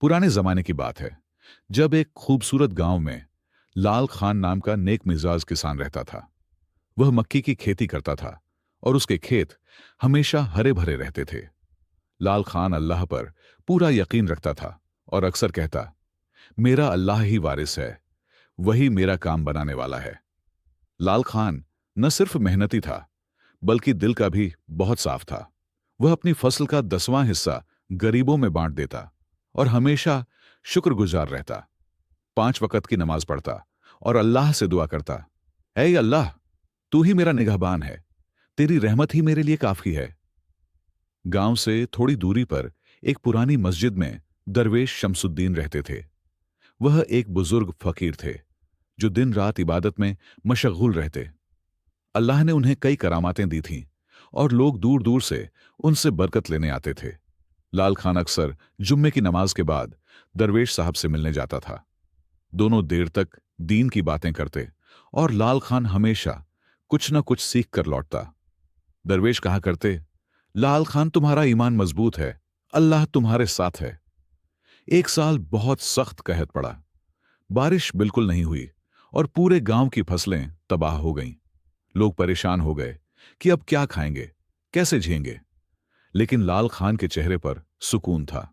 पुराने जमाने की बात है, जब एक खूबसूरत गांव में लाल खान नाम का नेक मिजाज किसान रहता था। वह मक्की की खेती करता था और उसके खेत हमेशा हरे भरे रहते थे। लाल खान अल्लाह पर पूरा यकीन रखता था और अक्सर कहता, मेरा अल्लाह ही वारिस है, वही मेरा काम बनाने वाला है। लाल खान न सिर्फ मेहनती था, बल्कि दिल का भी बहुत साफ था। वह अपनी फसल का 10वां हिस्सा गरीबों में बांट देता और हमेशा शुक्रगुजार रहता। 5 वक्त की नमाज पढ़ता और अल्लाह से दुआ करता, ऐ अल्लाह, तू ही मेरा निगहबान है, तेरी रहमत ही मेरे लिए काफी है। गांव से थोड़ी दूरी पर एक पुरानी मस्जिद में दरवेश शमसुद्दीन रहते थे। वह एक बुजुर्ग फकीर थे जो दिन रात इबादत में मशगूल रहते। अल्लाह ने उन्हें कई करामातें दी थीं और लोग दूर दूर से उनसे बरकत लेने आते थे। लाल खान अक्सर जुम्मे की नमाज के बाद दरवेश साहब से मिलने जाता था। दोनों देर तक दीन की बातें करते और लाल खान हमेशा कुछ न कुछ सीख कर लौटता। दरवेश कहा करते, लाल खान, तुम्हारा ईमान मजबूत है, अल्लाह तुम्हारे साथ है। एक साल बहुत सख्त कहत पड़ा। बारिश बिल्कुल नहीं हुई और पूरे गांव की फसलें तबाह हो गईं। लोग परेशान हो गए कि अब क्या खाएंगे, कैसे जिएंगे। लेकिन लाल खान के चेहरे पर सुकून था।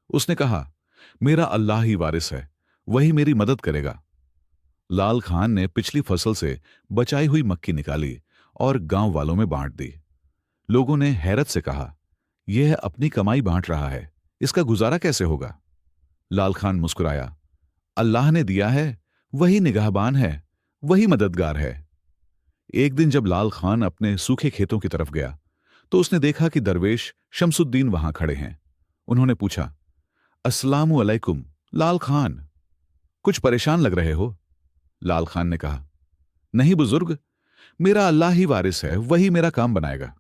उसने कहा, मेरा अल्लाह ही वारिस है, वही मेरी मदद करेगा। लाल खान ने पिछली फसल से बचाई हुई मक्की निकाली और गांव वालों में बांट दी। लोगों ने हैरत से कहा, यह अपनी कमाई बांट रहा है, इसका गुजारा कैसे होगा? लाल खान मुस्कुराया, अल्लाह ने दिया है, वही निगाहबान है, वही मददगार है। एक दिन जब लाल खान अपने सूखे खेतों की तरफ गया तो उसने देखा कि दरवेश शमसुद्दीन वहां खड़े हैं। उन्होंने पूछा, अस्सलामु अलैकुम लाल खान, कुछ परेशान लग रहे हो? लाल खान ने कहा, नहीं बुजुर्ग, मेरा अल्लाह ही वारिस है, वही मेरा काम बनाएगा।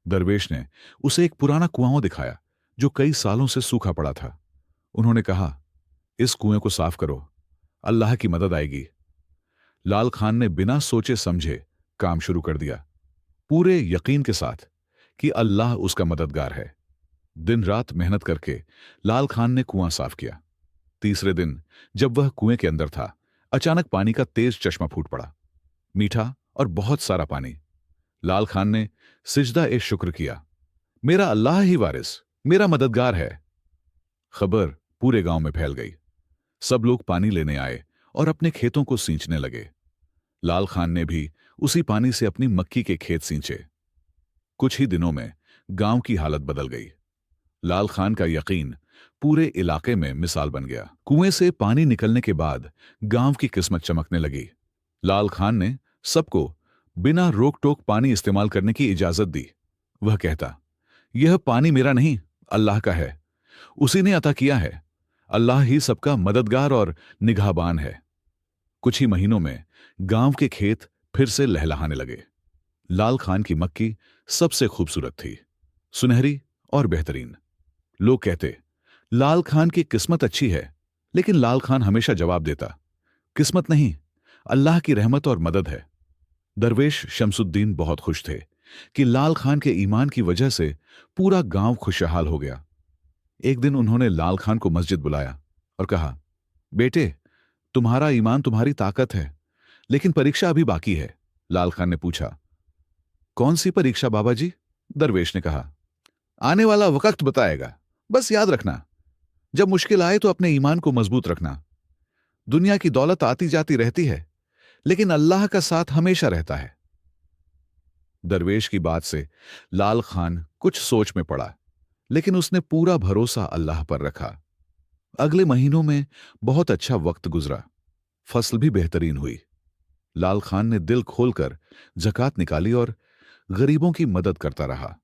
दरवेश ने उसे एक पुराना कुआं दिखाया जो कई सालों से सूखा पड़ा था। उन्होंने कहा, इस कुएं को साफ करो, अल्लाह की मदद आएगी। लाल खान ने बिना सोचे समझे काम शुरू कर दिया, पूरे यकीन के साथ कि अल्लाह उसका मददगार है। दिन रात मेहनत करके लाल खान ने कुआं साफ किया। तीसरे दिन जब वह कुएं के अंदर था, अचानक पानी का तेज चश्मा फूट पड़ा, मीठा और बहुत सारा पानी। लाल खान ने सिजदा ए शुक्र किया, मेरा अल्लाह ही वारिस, मेरा मददगार है। खबर पूरे गांव में फैल गई। सब लोग पानी लेने आए और अपने खेतों को सींचने लगे। लाल खान ने भी उसी पानी से अपनी मक्की के खेत सींचे। कुछ ही दिनों में गांव की हालत बदल गई। लाल खान का यकीन पूरे इलाके में मिसाल बन गया। कुएं से पानी निकलने के बाद गांव की किस्मत चमकने लगी। लाल खान ने सबको बिना रोक टोक पानी इस्तेमाल करने की इजाजत दी। वह कहता, यह पानी मेरा नहीं, अल्लाह का है, उसी ने अता किया है। अल्लाह ही सबका मददगार और निगाहबान है। कुछ ही महीनों में गांव के खेत फिर से लहलहाने लगे। लाल खान की मक्की सबसे खूबसूरत थी, सुनहरी और बेहतरीन। लोग कहते, लाल खान की किस्मत अच्छी है, लेकिन लाल खान हमेशा जवाब देता, किस्मत नहीं, अल्लाह की रहमत और मदद है। दरवेश शमसुद्दीन बहुत खुश थे कि लाल खान के ईमान की वजह से पूरा गांव खुशहाल हो गया। एक दिन उन्होंने लाल खान को मस्जिद बुलाया और कहा, बेटे, तुम्हारा ईमान तुम्हारी ताकत है, लेकिन परीक्षा अभी बाकी है। लाल खान ने पूछा, कौन सी परीक्षा बाबा जी? दरवेश ने कहा, आने वाला वक्त बताएगा, बस याद रखना, जब मुश्किल आए तो अपने ईमान को मजबूत रखना। दुनिया की दौलत आती जाती रहती है, लेकिन अल्लाह का साथ हमेशा रहता है। दरवेश की बात से लाल खान कुछ सोच में पड़ा, लेकिन उसने पूरा भरोसा अल्लाह पर रखा। अगले महीनों में बहुत अच्छा वक्त गुजरा, फसल भी बेहतरीन हुई। लाल खान ने दिल खोलकर ज़कात निकाली और गरीबों की मदद करता रहा।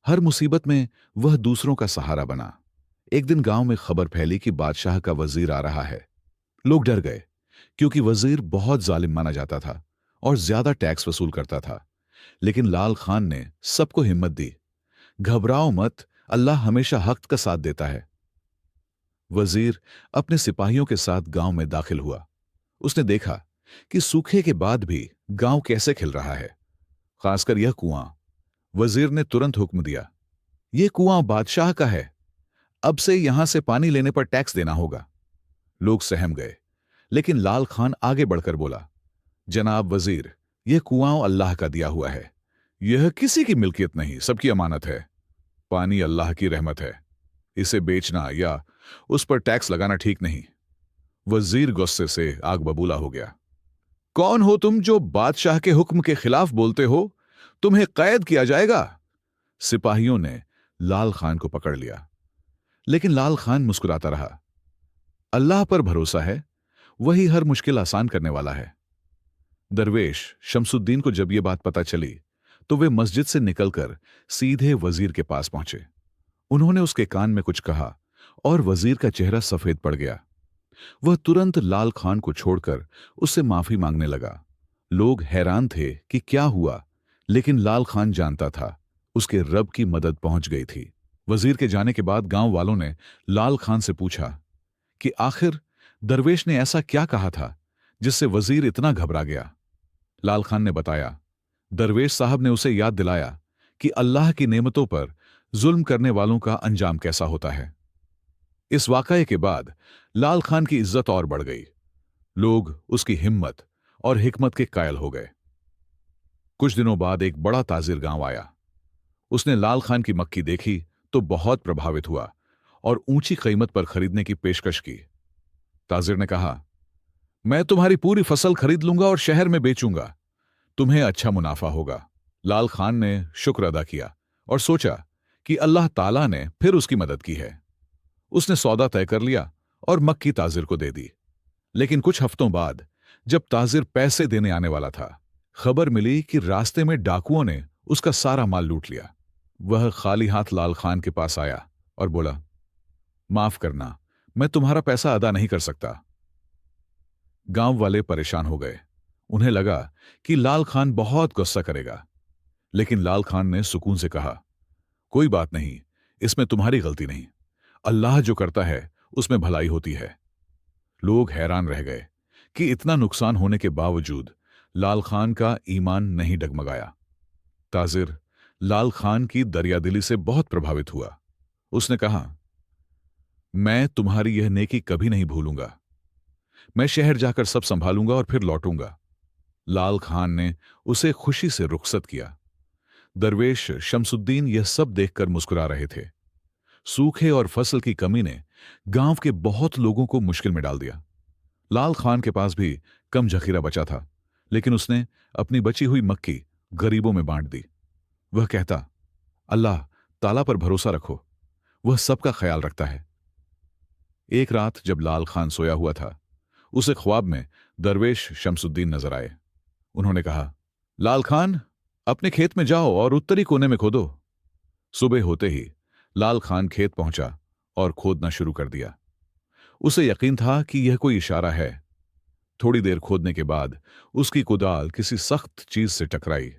हर मुसीबत में वह दूसरों का सहारा बना। एक दिन गांव में खबर फैली कि बादशाह का वजीर आ रहा है। लोग डर गए, क्योंकि वजीर बहुत जालिम माना जाता था और ज्यादा टैक्स वसूल करता था। लेकिन लाल खान ने सबको हिम्मत दी, घबराओ मत, अल्लाह हमेशा हक का साथ देता है। वजीर अपने सिपाहियों के साथ गांव में दाखिल हुआ। उसने देखा कि सूखे के बाद भी गांव कैसे खिल रहा है, खासकर यह कुआं। वजीर ने तुरंत हुक्म दिया, यह कुआं बादशाह का है, अब से यहां से पानी लेने पर टैक्स देना होगा। लोग सहम गए, लेकिन लाल खान आगे बढ़कर बोला, जनाब वजीर, यह कुआं अल्लाह का दिया हुआ है। यह किसी की मिल्कियत नहीं, सबकी अमानत है। पानी अल्लाह की रहमत है। इसे बेचना या उस पर टैक्स लगाना ठीक नहीं। वजीर गुस्से से आग बबूला हो गया। कौन हो तुम जो बादशाह के हुक्म के खिलाफ बोलते हो? तुम्हें कैद किया जाएगा। सिपाहियों ने लाल खान को पकड़ लिया, लेकिन लाल खान मुस्कुराता रहा। अल्लाह पर भरोसा है, वही हर मुश्किल आसान करने वाला है। दरवेश शमसुद्दीन को जब यह बात पता चली तो वे मस्जिद से निकलकर सीधे वजीर के पास पहुंचे। उन्होंने उसके कान में कुछ कहा और वजीर का चेहरा सफेद पड़ गया। वह तुरंत लाल खान को छोड़कर उससे माफी मांगने लगा। लोग हैरान थे कि क्या हुआ, लेकिन लाल खान जानता था उसके रब की मदद पहुंच गई थी। वजीर के जाने के बाद गांव वालों ने लाल खान से पूछा कि आखिर दरवेश ने ऐसा क्या कहा था जिससे वजीर इतना घबरा गया। लाल खान ने बताया, दरवेश साहब ने उसे याद दिलाया कि अल्लाह की नेमतों पर जुल्म करने वालों का अंजाम कैसा होता है। इस वाकये के बाद लाल खान की इज्जत और बढ़ गई। लोग उसकी हिम्मत और हिकमत के कायल हो गए। कुछ दिनों बाद एक बड़ा ताजिर गांव आया। उसने लाल खान की मक्की देखी तो बहुत प्रभावित हुआ और ऊंची कीमत पर खरीदने की पेशकश की। ताजिर ने कहा, मैं तुम्हारी पूरी फसल खरीद लूंगा और शहर में बेचूंगा। तुम्हें अच्छा मुनाफा होगा। लाल खान ने शुक्र अदा किया और सोचा कि अल्लाह ताला ने फिर उसकी मदद की है। उसने सौदा तय कर लिया और मक्की ताजिर को दे दी। लेकिन कुछ हफ्तों बाद जब ताजिर पैसे देने आने वाला था, खबर मिली कि रास्ते में डाकुओं ने उसका सारा माल लूट लिया। वह खाली हाथ लाल खान के पास आया और बोला, माफ करना, मैं तुम्हारा पैसा अदा नहीं कर सकता। गांव वाले परेशान हो गए। उन्हें लगा कि लाल खान बहुत गुस्सा करेगा, लेकिन लाल खान ने सुकून से कहा, कोई बात नहीं, इसमें तुम्हारी गलती नहीं। अल्लाह जो करता है उसमें भलाई होती है। लोग हैरान रह गए कि इतना नुकसान होने के बावजूद लाल खान का ईमान नहीं डगमगाया। ताजिर लाल खान की दरियादिली से बहुत प्रभावित हुआ। उसने कहा, मैं तुम्हारी यह नेकी कभी नहीं भूलूंगा। मैं शहर जाकर सब संभालूंगा और फिर लौटूंगा। लाल खान ने उसे खुशी से रुखसत किया। दरवेश शमसुद्दीन यह सब देखकर मुस्कुरा रहे थे। सूखे और फसल की कमी ने गांव के बहुत लोगों को मुश्किल में डाल दिया। लाल खान के पास भी कम जखीरा बचा था, लेकिन उसने अपनी बची हुई मक्की गरीबों में बांट दी। वह कहता, अल्लाह ताला पर भरोसा रखो, वह सबका ख्याल रखता है। एक रात जब लाल खान सोया हुआ था, उसे ख्वाब में दरवेश शमसुद्दीन नजर आए। उन्होंने कहा, लाल खान, अपने खेत में जाओ और उत्तरी कोने में खोदो। सुबह होते ही लाल खान खेत पहुंचा और खोदना शुरू कर दिया। उसे यकीन था कि यह कोई इशारा है। थोड़ी देर खोदने के बाद उसकी कुदाल किसी सख्त चीज से टकराई।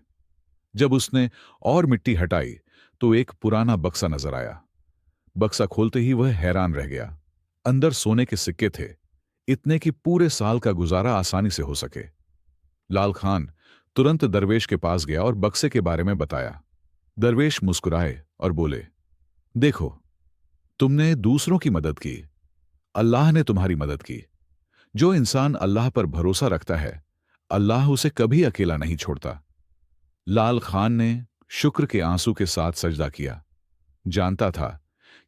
जब उसने और मिट्टी हटाई तो एक पुराना बक्सा नजर आया। बक्सा खोलते ही वह हैरान रह गया। अंदर सोने के सिक्के थे, इतने कि पूरे साल का गुजारा आसानी से हो सके। लाल खान तुरंत दरवेश के पास गया और बक्से के बारे में बताया। दरवेश मुस्कुराए और बोले, देखो, तुमने दूसरों की मदद की, अल्लाह ने तुम्हारी मदद की। जो इंसान अल्लाह पर भरोसा रखता है, अल्लाह उसे कभी अकेला नहीं छोड़ता। लाल खान ने शुक्र के आंसू के साथ सजदा किया। जानता था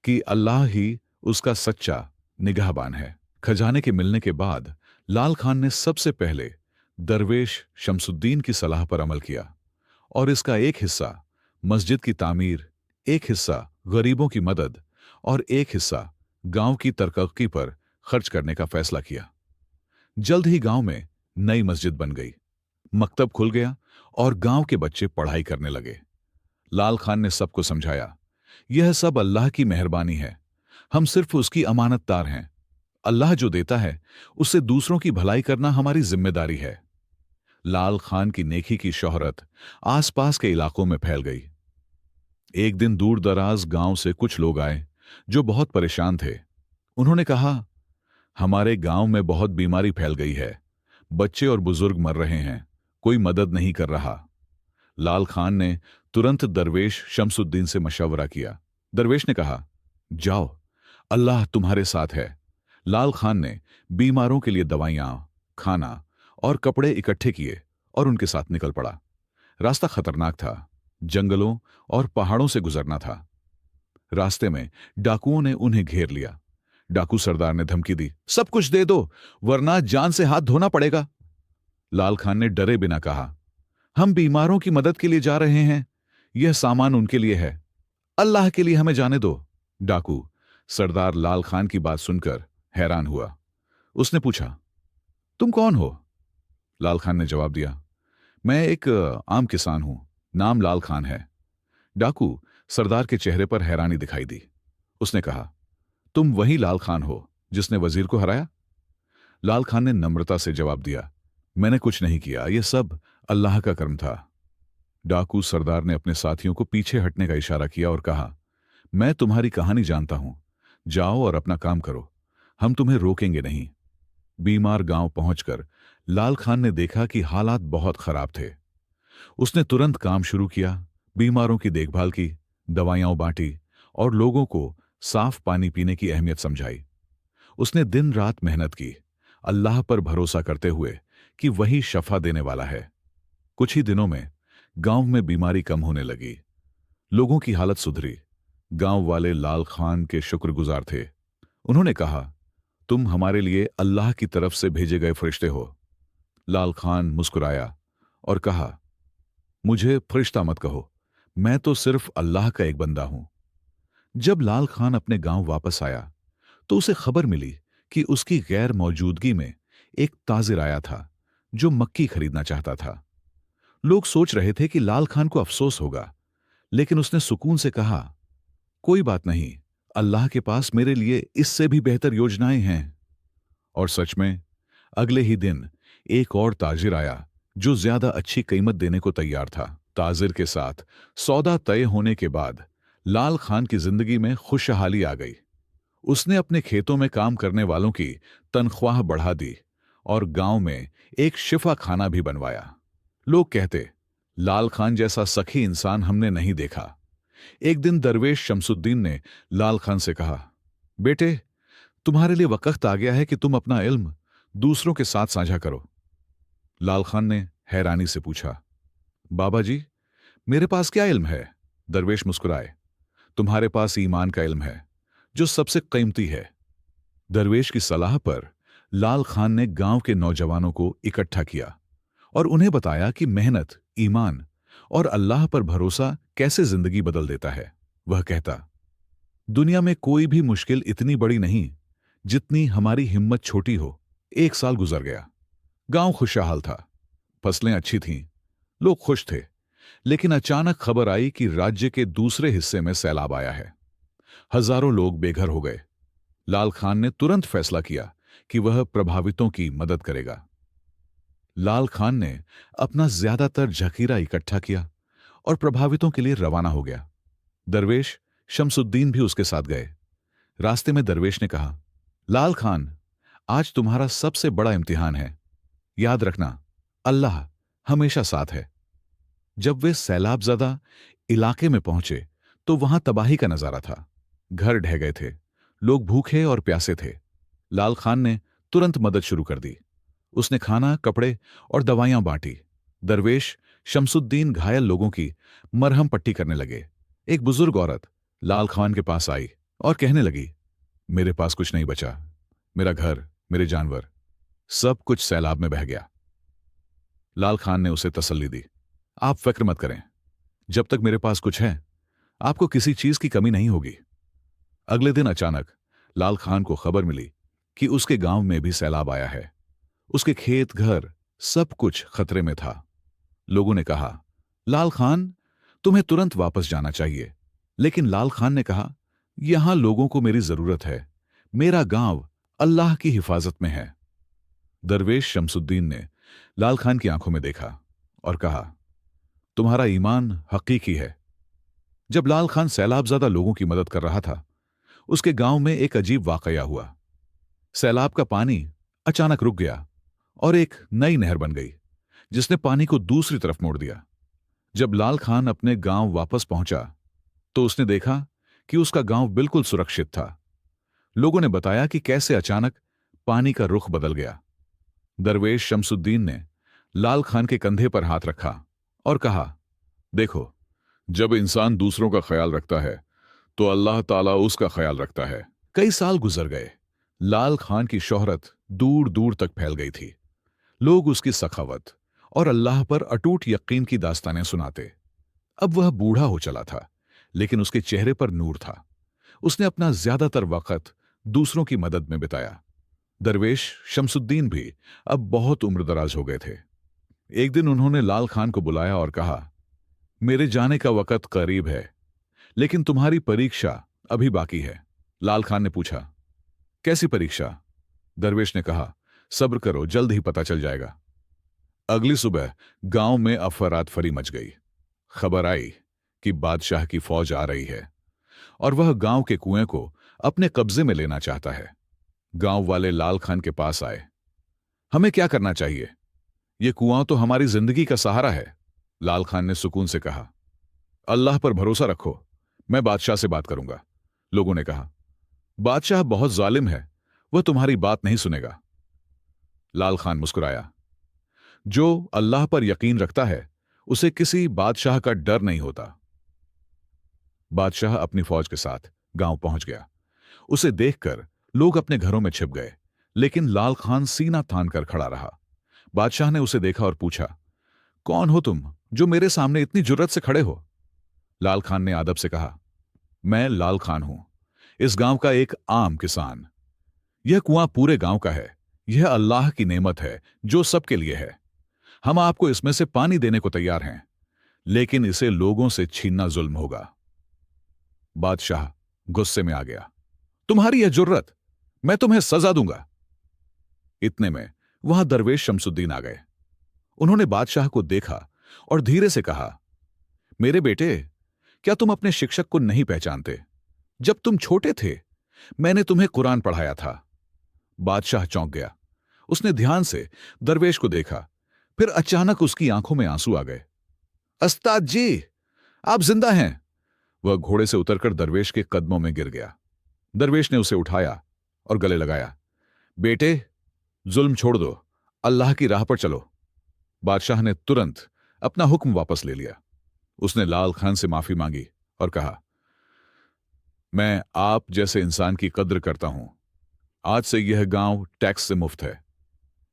कि अल्लाह ही उसका सच्चा निगाहबान है। खजाने के मिलने के बाद लाल खान ने सबसे पहले दरवेश शमसुद्दीन की सलाह पर अमल किया और इसका एक हिस्सा मस्जिद की तामीर, एक हिस्सा गरीबों की मदद और एक हिस्सा गांव की तरक्की पर खर्च करने का फैसला किया। जल्द ही गांव में नई मस्जिद बन गई, मकतब खुल गया और गांव के बच्चे पढ़ाई करने लगे। लाल खान ने सबको समझाया, यह सब अल्लाह की मेहरबानी है, हम सिर्फ उसकी अमानतदार हैं। अल्लाह जो देता है उससे दूसरों की भलाई करना हमारी जिम्मेदारी है। लाल खान की नेकी की शोहरत आसपास के इलाकों में फैल गई। एक दिन दूर दराज गांव से कुछ लोग आए जो बहुत परेशान थे। उन्होंने कहा, हमारे गांव में बहुत बीमारी फैल गई है, बच्चे और बुजुर्ग मर रहे हैं, कोई मदद नहीं कर रहा। लाल खान ने तुरंत दरवेश शमसुद्दीन से मशवरा किया। दरवेश ने कहा, जाओ, अल्लाह तुम्हारे साथ है। लाल खान ने बीमारों के लिए दवाइयां, खाना और कपड़े इकट्ठे किए और उनके साथ निकल पड़ा। रास्ता खतरनाक था, जंगलों और पहाड़ों से गुजरना था। रास्ते में डाकुओं ने उन्हें घेर लिया। डाकू सरदार ने धमकी दी, सब कुछ दे दो वरना जान से हाथ धोना पड़ेगा। लाल खान ने डरे बिना कहा, हम बीमारों की मदद के लिए जा रहे हैं, यह सामान उनके लिए है, अल्लाह के लिए हमें जाने दो। डाकू सरदार लाल खान की बात सुनकर हैरान हुआ। उसने पूछा, तुम कौन हो? लाल खान ने जवाब दिया, मैं एक आम किसान हूं, नाम लाल खान है। डाकू सरदार के चेहरे पर हैरानी दिखाई दी। उसने कहा, तुम वही लाल खान हो जिसने वजीर को हराया? लाल खान ने नम्रता से जवाब दिया, मैंने कुछ नहीं किया, यह सब अल्लाह का कर्म था। डाकू सरदार ने अपने साथियों को पीछे हटने का इशारा किया और कहा, मैं तुम्हारी कहानी जानता हूं, जाओ और अपना काम करो, हम तुम्हें रोकेंगे नहीं। बीमार गांव पहुंचकर लाल खान ने देखा कि हालात बहुत खराब थे। उसने तुरंत काम शुरू किया, बीमारों की देखभाल की, दवाइयां बांटी और लोगों को साफ पानी पीने की अहमियत समझाई। उसने दिन रात मेहनत की, अल्लाह पर भरोसा करते हुए कि वही शफा देने वाला है। कुछ ही दिनों में गांव में बीमारी कम होने लगी, लोगों की हालत सुधरी। गांव वाले लाल खान के शुक्रगुजार थे। उन्होंने कहा, तुम हमारे लिए अल्लाह की तरफ से भेजे गए फरिश्ते हो। लाल खान मुस्कुराया और कहा, मुझे फरिश्ता मत कहो, मैं तो सिर्फ अल्लाह का एक बंदा हूं। जब लाल खान अपने गांव वापस आया तो उसे खबर मिली कि उसकी गैर मौजूदगी में एक ताजिर आया था जो मक्की खरीदना चाहता था। लोग सोच रहे थे कि लाल खान को अफसोस होगा, लेकिन उसने सुकून से कहा, कोई बात नहीं, अल्लाह के पास मेरे लिए इससे भी बेहतर योजनाएं हैं। और सच में अगले ही दिन एक और ताजिर आया जो ज्यादा अच्छी कीमत देने को तैयार था। ताजिर के साथ सौदा तय होने के बाद लाल खान की जिंदगी में खुशहाली आ गई। उसने अपने खेतों में काम करने वालों की तनख्वाह बढ़ा दी और गांव में एक शिफा खाना भी बनवाया। लोग कहते, लाल खान जैसा सखी इंसान हमने नहीं देखा। एक दिन दरवेश शमसुद्दीन ने लाल खान से कहा, बेटे, तुम्हारे लिए वक्त आ गया है कि तुम अपना इल्म दूसरों के साथ साझा करो। लाल खान ने हैरानी से पूछा, बाबा जी, मेरे पास क्या इल्म है? दरवेश मुस्कुराए, तुम्हारे पास ईमान का इल्म है जो सबसे कीमती है। दरवेश की सलाह पर लाल खान ने गांव के नौजवानों को इकट्ठा किया और उन्हें बताया कि मेहनत, ईमान और अल्लाह पर भरोसा कैसे जिंदगी बदल देता है। वह कहता, दुनिया में कोई भी मुश्किल इतनी बड़ी नहीं जितनी हमारी हिम्मत छोटी हो। 1 साल गुजर गया। गांव खुशहाल था, फसलें अच्छी थीं, लोग खुश थे। लेकिन अचानक खबर आई कि राज्य के दूसरे हिस्से में सैलाब आया है। हजारों लोग बेघर हो गए। लाल खान ने तुरंत फैसला किया कि वह प्रभावितों की मदद करेगा। लाल खान ने अपना ज्यादातर जखीरा इकट्ठा किया और प्रभावितों के लिए रवाना हो गया। दरवेश शमसुद्दीन भी उसके साथ गए। रास्ते में दरवेश ने कहा, लाल खान, आज तुम्हारा सबसे बड़ा इम्तिहान है। याद रखना, अल्लाह हमेशा साथ है। जब वे सैलाबज़दा इलाके में पहुंचे तो वहां तबाही का नजारा था। घर ढह गए थे, लोग भूखे और प्यासे थे। लाल खान ने तुरंत मदद शुरू कर दी। उसने खाना, कपड़े और दवाइयां बांटी। दरवेश शमसुद्दीन घायल लोगों की मरहम पट्टी करने लगे। एक बुजुर्ग औरत लाल खान के पास आई और कहने लगी, मेरे पास कुछ नहीं बचा, मेरा घर, मेरे जानवर, सब कुछ सैलाब में बह गया। लाल खान ने उसे तसल्ली दी, आप फिक्र मत करें, जब तक मेरे पास कुछ है आपको किसी चीज की कमी नहीं होगी। अगले दिन अचानक लाल खान को खबर मिली कि उसके गांव में भी सैलाब आया है। उसके खेत, घर, सब कुछ खतरे में था। लोगों ने कहा, लाल खान, तुम्हें तुरंत वापस जाना चाहिए। लेकिन लाल खान ने कहा, यहां लोगों को मेरी जरूरत है, मेरा गांव अल्लाह की हिफाजत में है। दरवेश शमसुद्दीन ने लाल खान की आंखों में देखा और कहा, तुम्हारा ईमान हकीकी है। जब लाल खान सैलाबज़दा लोगों की मदद कर रहा था, उसके गांव में एक अजीब वाकया हुआ। सैलाब का पानी अचानक रुक गया और एक नई नहर बन गई जिसने पानी को दूसरी तरफ मोड़ दिया। जब लाल खान अपने गांव वापस पहुंचा तो उसने देखा कि उसका गांव बिल्कुल सुरक्षित था। लोगों ने बताया कि कैसे अचानक पानी का रुख बदल गया। दरवेश शमसुद्दीन ने लाल खान के कंधे पर हाथ रखा और कहा, देखो, जब इंसान दूसरों का ख्याल रखता है तो अल्लाह ताला उसका ख्याल रखता है। कई साल गुजर गए। लाल खान की शोहरत दूर दूर तक फैल गई थी। लोग उसकी सखावत और अल्लाह पर अटूट यकीन की दास्तानें सुनाते। अब वह बूढ़ा हो चला था, लेकिन उसके चेहरे पर नूर था। उसने अपना ज्यादातर वक्त दूसरों की मदद में बिताया। दरवेश शमसुद्दीन भी अब बहुत उम्रदराज हो गए थे। एक दिन उन्होंने लाल खान को बुलाया और कहा, मेरे जाने का वक्त करीब है, लेकिन तुम्हारी परीक्षा अभी बाकी है। लाल खान ने पूछा, कैसी परीक्षा? दरवेश ने कहा, सब्र करो, जल्द ही पता चल जाएगा। अगली सुबह गांव में अफरातफरी मच गई। खबर आई कि बादशाह की फौज आ रही है और वह गांव के कुएं को अपने कब्जे में लेना चाहता है। गांव वाले लाल खान के पास आए। हमें क्या करना चाहिए? यह कुआं तो हमारी जिंदगी का सहारा है। लाल खान ने सुकून से कहा, अल्लाह पर भरोसा रखो, मैं बादशाह से बात करूंगा। लोगों ने कहा, बादशाह बहुत जालिम है, वह तुम्हारी बात नहीं सुनेगा। लाल खान मुस्कुराया, जो अल्लाह पर यकीन रखता है उसे किसी बादशाह का डर नहीं होता। बादशाह अपनी फौज के साथ गांव पहुंच गया। उसे देखकर लोग अपने घरों में छिप गए, लेकिन लाल खान सीना तान कर खड़ा रहा। बादशाह ने उसे देखा और पूछा, कौन हो तुम जो मेरे सामने इतनी जुर्रत से खड़े हो? लाल खान ने अदब से कहा, मैं लाल खान हूं, इस गांव का एक आम किसान। यह कुआं पूरे गांव का है। यह अल्लाह की नेमत है जो सबके लिए है। हम आपको इसमें से पानी देने को तैयार हैं, लेकिन इसे लोगों से छीनना जुल्म होगा। बादशाह गुस्से में आ गया, तुम्हारी यह जुर्रत, मैं तुम्हें सजा दूंगा। इतने में वहां दरवेश शमसुद्दीन आ गए। उन्होंने बादशाह को देखा और धीरे से कहा, मेरे बेटे, क्या तुम अपने शिक्षक को नहीं पहचानते? जब तुम छोटे थे मैंने तुम्हें कुरान पढ़ाया था। बादशाह चौंक गया। उसने ध्यान से दरवेश को देखा, फिर अचानक उसकी आंखों में आंसू आ गए। उस्ताद जी, आप जिंदा हैं। वह घोड़े से उतरकर दरवेश के कदमों में गिर गया। दरवेश ने उसे उठाया और गले लगाया। बेटे, जुल्म छोड़ दो, अल्लाह की राह पर चलो। बादशाह ने तुरंत अपना हुक्म वापस ले लिया। उसने लाल खान से माफी मांगी और कहा, मैं आप जैसे इंसान की कद्र करता हूं। आज से यह गांव टैक्स से मुफ्त है।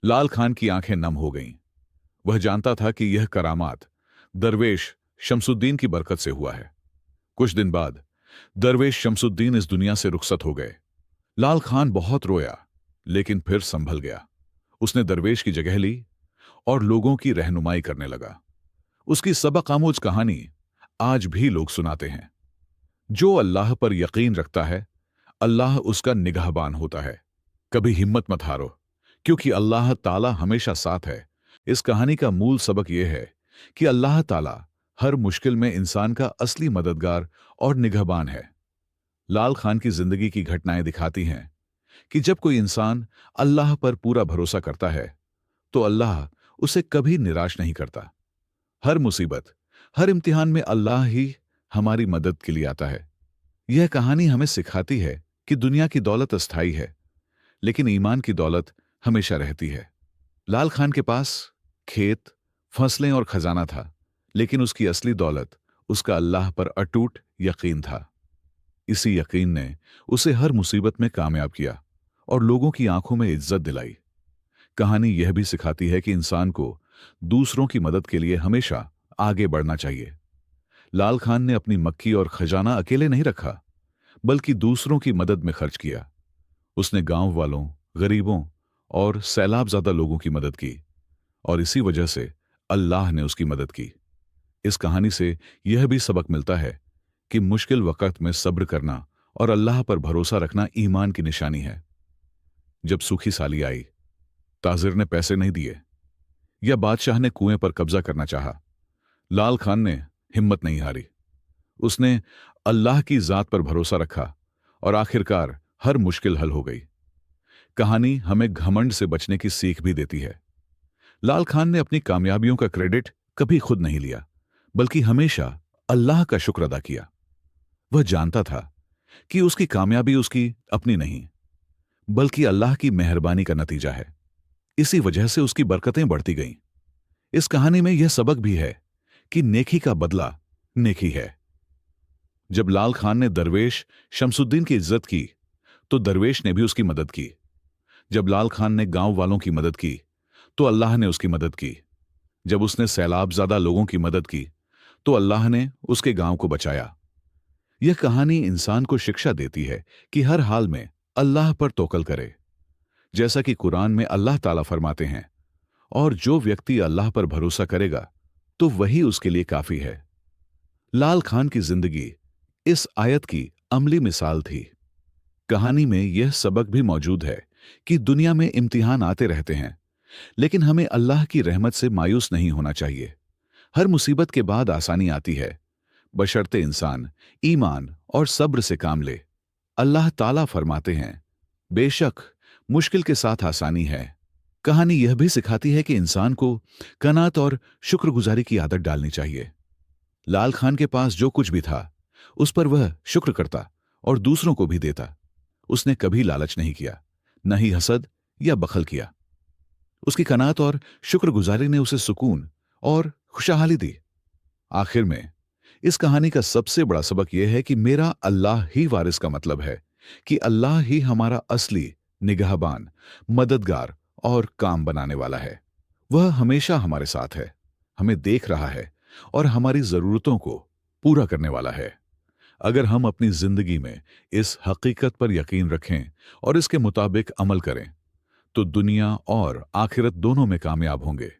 लाल खान की आंखें नम हो गईं। वह जानता था कि यह करामात दरवेश शमसुद्दीन की बरकत से हुआ है। कुछ दिन बाद दरवेश शमसुद्दीन इस दुनिया से रुखसत हो गए। लाल खान बहुत रोया, लेकिन फिर संभल गया। उसने दरवेश की जगह ली और लोगों की रहनुमाई करने लगा। उसकी सबक आमोज कहानी आज भी लोग सुनाते हैं। जो अल्लाह पर यकीन रखता है, अल्लाह उसका निगाहबान होता है। कभी हिम्मत मत हारो, क्योंकि अल्लाह ताला हमेशा साथ है। इस कहानी का मूल सबक यह है कि अल्लाह ताला हर मुश्किल में इंसान का असली मददगार और निगाहबान है। लाल खान की जिंदगी की घटनाएं दिखाती हैं कि जब कोई इंसान अल्लाह पर पूरा भरोसा करता है तो अल्लाह उसे कभी निराश नहीं करता। हर मुसीबत, हर इम्तिहान में अल्लाह ही हमारी मदद के लिए आता है। यह कहानी हमें सिखाती है कि दुनिया की दौलत अस्थायी है, लेकिन ईमान की दौलत हमेशा रहती है। लाल खान के पास खेत, फसलें और खजाना था, लेकिन उसकी असली दौलत उसका अल्लाह पर अटूट यकीन था। इसी यकीन ने उसे हर मुसीबत में कामयाब किया और लोगों की आंखों में इज्जत दिलाई। कहानी यह भी सिखाती है कि इंसान को दूसरों की मदद के लिए हमेशा आगे बढ़ना चाहिए। लाल खान ने अपनी मक्की और खजाना अकेले नहीं रखा, बल्कि दूसरों की मदद में खर्च किया। उसने गांव वालों, गरीबों और सैलाबज़दा लोगों की मदद की, और इसी वजह से अल्लाह ने उसकी मदद की। इस कहानी से यह भी सबक मिलता है कि मुश्किल वक्त में सब्र करना और अल्लाह पर भरोसा रखना ईमान की निशानी है। जब सूखी साली आई, ताजिर ने पैसे नहीं दिए या बादशाह ने कुएं पर कब्जा करना चाहा, लाल खान ने हिम्मत नहीं हारी। उसने अल्लाह की जात पर भरोसा रखा और आखिरकार हर मुश्किल हल हो गई। कहानी हमें घमंड से बचने की सीख भी देती है। लाल खान ने अपनी कामयाबियों का क्रेडिट कभी खुद नहीं लिया, बल्कि हमेशा अल्लाह का शुक्र अदा किया। वह जानता था कि उसकी कामयाबी उसकी अपनी नहीं, बल्कि अल्लाह की मेहरबानी का नतीजा है। इसी वजह से उसकी बरकतें बढ़ती गईं। इस कहानी में यह सबक भी है कि नेकी का बदला नेकी है। जब लाल खान ने दरवेश शमसुद्दीन की इज्जत की, तो दरवेश ने भी उसकी मदद की। जब लाल खान ने गांव वालों की मदद की, तो अल्लाह ने उसकी मदद की। जब उसने सैलाबज़दा लोगों की मदद की, तो अल्लाह ने उसके गांव को बचाया। यह कहानी इंसान को शिक्षा देती है कि हर हाल में अल्लाह पर तवक्कुल करे। जैसा कि कुरान में अल्लाह ताला फरमाते हैं, और जो व्यक्ति अल्लाह पर भरोसा करेगा तो वही उसके लिए काफी है। लाल खान की जिंदगी इस आयत की अमली मिसाल थी। कहानी में यह सबक भी मौजूद है कि दुनिया में इम्तिहान आते रहते हैं, लेकिन हमें अल्लाह की रहमत से मायूस नहीं होना चाहिए। हर मुसीबत के बाद आसानी आती है, बशर्ते इंसान ईमान और सब्र से काम ले। अल्लाह ताला फरमाते हैं, बेशक मुश्किल के साथ आसानी है। कहानी यह भी सिखाती है कि इंसान को कनात और शुक्रगुजारी की आदत डालनी चाहिए। लाल खान के पास जो कुछ भी था, उस पर वह शुक्र करता और दूसरों को भी देता। उसने कभी लालच नहीं किया, न ही हसद या बखल किया। उसकी कनात और शुक्रगुजारी ने उसे सुकून और खुशहाली दी। आखिर में इस कहानी का सबसे बड़ा सबक यह है कि मेरा अल्लाह ही वारिस का मतलब है कि अल्लाह ही हमारा असली निगहबान, मददगार और काम बनाने वाला है। वह हमेशा हमारे साथ है, हमें देख रहा है और हमारी जरूरतों को पूरा करने वाला है। अगर हम अपनी जिंदगी में इस हकीकत पर यकीन रखें और इसके मुताबिक अमल करें, तो दुनिया और आखिरत दोनों में कामयाब होंगे।